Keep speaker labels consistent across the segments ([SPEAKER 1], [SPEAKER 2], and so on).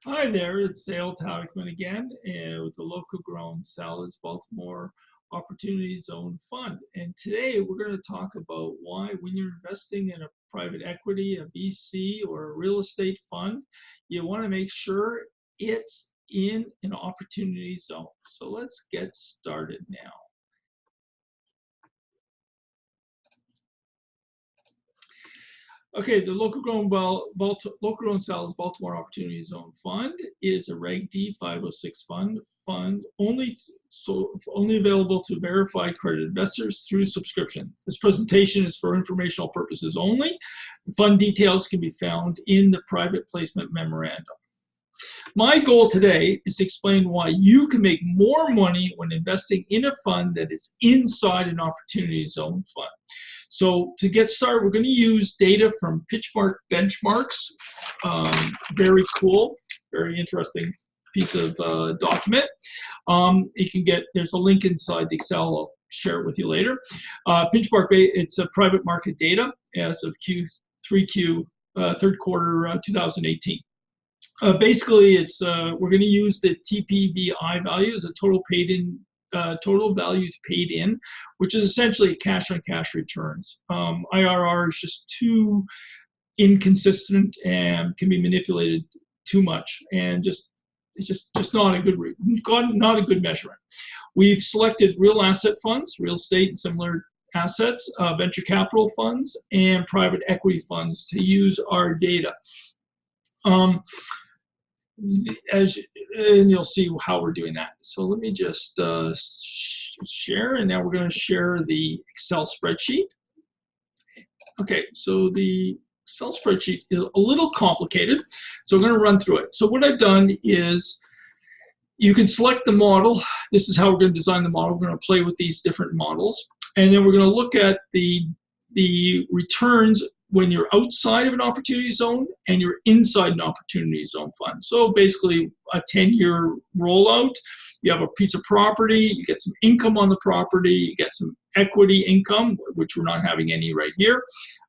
[SPEAKER 1] Hi there, it's Dale Talickman again with the Local Grown Salads Baltimore Opportunity Zone Fund. And today we're going to talk about why, when you're investing in a private equity, a VC, or a real estate fund, you want to make sure it's in an opportunity zone. So let's get started now. Okay, the Local Grown Salads Baltimore Opportunity Zone Fund is a Reg D 506 fund only available to verified accredited investors through subscription. This presentation is for informational purposes only. The fund details can be found in the private placement memorandum. My goal today is to explain why you can make more money when investing in a fund that is inside an opportunity zone fund. So to get started, we're going to use data from PitchBook benchmarks. Very cool, very interesting piece of document. There's a link inside the Excel. I'll share it with you later. PitchBook, it's a private market data as of third quarter 2018. Basically, we're going to use the TPVI value as a total values paid in, which is essentially cash-on-cash returns. IRR is just too inconsistent and can be manipulated too much, and it's just not a good measurement. We've selected real asset funds, real estate and similar assets, venture capital funds, and private equity funds to use our data. And you'll see how we're doing that. So let me just share, and now we're going to share the Excel spreadsheet. Okay, so the Excel spreadsheet is a little complicated, so I'm going to run through it. So what I've done is you can select the model. This is how we're going to design the model. We're going to play with these different models, and then we're going to look at the returns when you're outside of an opportunity zone and you're inside an opportunity zone fund. So basically a 10-year rollout, you have a piece of property, you get some income on the property, you get some equity income, which we're not having any right here.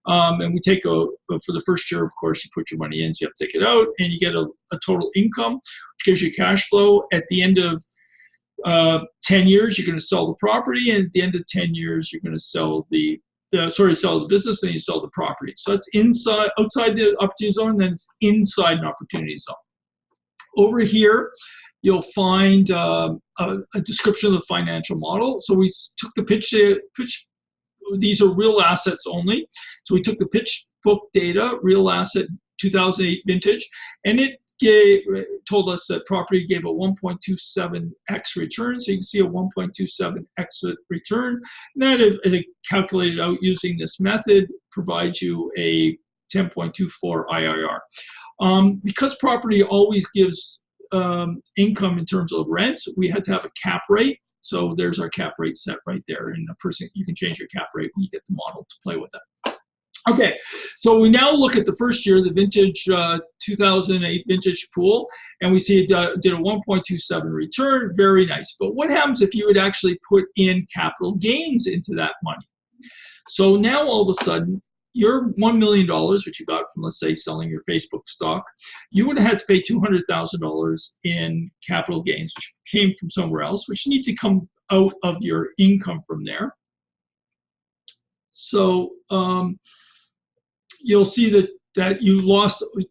[SPEAKER 1] And we take for the first year, of course, you put your money in, so you have to take it out, and you get a total income, which gives you cash flow. At the end of 10 years, you're going to sell the property, and at the end of 10 years, you're going to sell sell the business, and you sell the property. So it's outside the opportunity zone, and then it's inside an opportunity zone. Over here, you'll find a description of the financial model. So we took the pitch. These are real assets only. So we took the PitchBook data, real asset 2008 vintage, and it told us that property gave a 1.27x return. So you can see a 1.27x return. And that, if it calculated out using this method, provides you a 10.24 IRR. Because property always gives income in terms of rents, we had to have a cap rate. So there's our cap rate set right there. And you can change your cap rate when you get the model to play with it. Okay, so we now look at the first year, the vintage 2008 vintage pool, and we see it did a 1.27 return, very nice. But what happens if you had actually put in capital gains into that money? So now all of a sudden, your $1 million, which you got from, let's say, selling your Facebook stock, you would have had to pay $200,000 in capital gains, which came from somewhere else, which need to come out of your income from there. So you'll see that you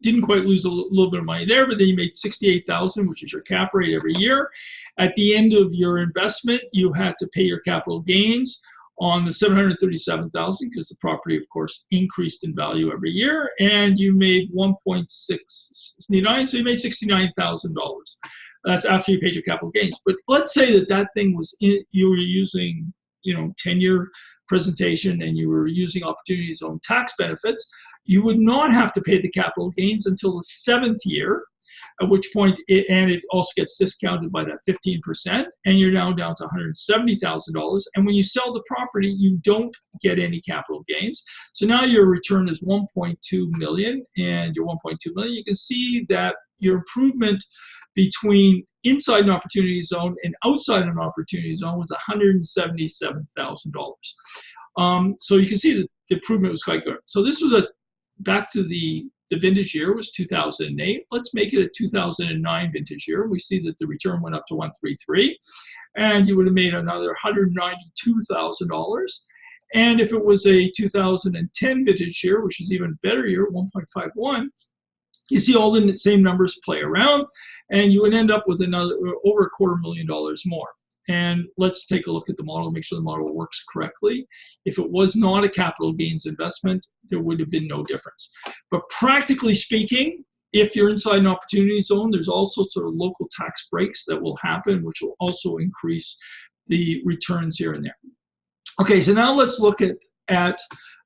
[SPEAKER 1] didn't quite lose a little bit of money there, but then you made $68,000, which is your cap rate every year. At the end of your investment, you had to pay your capital gains on the $737,000 because the property, of course, increased in value every year, and you made 1.669, so you made $69,000. That's after you paid your capital gains. But let's say that thing was you were using 10-year presentation and you were using opportunity zone tax benefits, you would not have to pay the capital gains until the 7th year, at which point it also gets discounted by that 15%, and you're now down to $170,000. And when you sell the property, you don't get any capital gains. So now your return is 1.2 million, and your 1.2 million, you can see that your improvement between inside an opportunity zone and outside an opportunity zone was $177,000. So you can see that the improvement was quite good. So this was a back to the vintage year was 2008. Let's make it a 2009 vintage year. We see that the return went up to 133, and you would have made another $192,000. And if it was a 2010 vintage year, which is even better year, 1.51, you see all the same numbers play around, and you would end up with another over $250,000 more. And let's take a look at the model, make sure the model works correctly. If it was not a capital gains investment, there would have been no difference. But practically speaking, if you're inside an opportunity zone, there's all sorts of local tax breaks that will happen, which will also increase the returns here and there. Okay, so now let's look at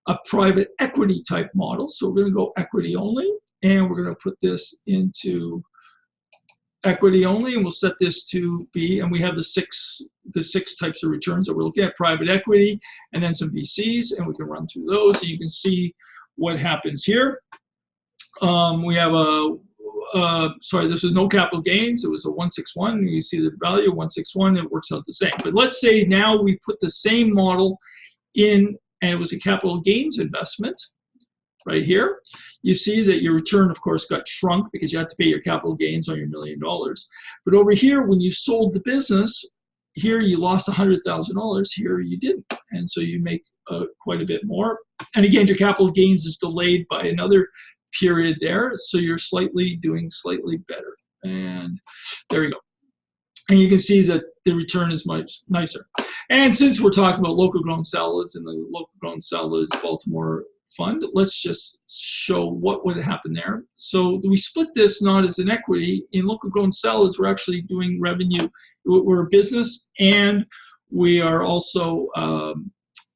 [SPEAKER 1] a private equity type model. So we're going to go equity only, and we're going to put this into equity only, and we'll set this to be, and we have the six types of returns that we're looking at: private equity, and then some VCs, and we can run through those so you can see what happens here. We have sorry, this is no capital gains. It was a 161. You see the value of 161. It works out the same. But let's say now we put the same model in, and it was a capital gains investment. Right here, you see that your return, of course, got shrunk because you had to pay your capital gains on your $1 million. But over here, when you sold the business, here you lost $100,000. Here you didn't, and so you make quite a bit more. And again, your capital gains is delayed by another period there, so you're doing slightly better. And there you go. And you can see that the return is much nicer. And since we're talking about local grown salads and the local grown salads Baltimore fund, let's just show what would happen there. So we split this not as an equity. In local grown salads, we're actually doing revenue. We're a business, and we are also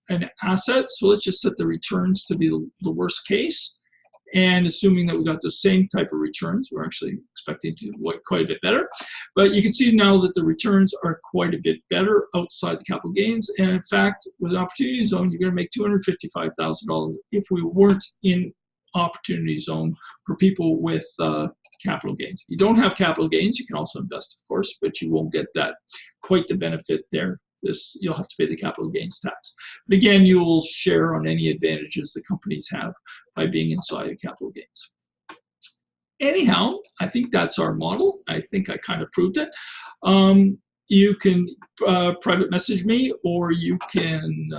[SPEAKER 1] an asset. So let's just set the returns to be the worst case. And assuming that we got the same type of returns, we're actually expecting to do quite a bit better. But you can see now that the returns are quite a bit better outside the capital gains. And in fact, with an opportunity zone, you're going to make $255,000 if we weren't in opportunity zone for people with capital gains. If you don't have capital gains, you can also invest, of course, but you won't get that quite the benefit there. You'll have to pay the capital gains tax. But again, you will share on any advantages the companies have by being inside of capital gains. Anyhow, I think that's our model. I think I kind of proved it. You can private message me, or you can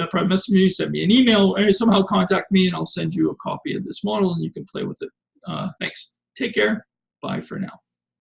[SPEAKER 1] private message me, send me an email, or somehow contact me, and I'll send you a copy of this model, and you can play with it. Thanks. Take care. Bye for now.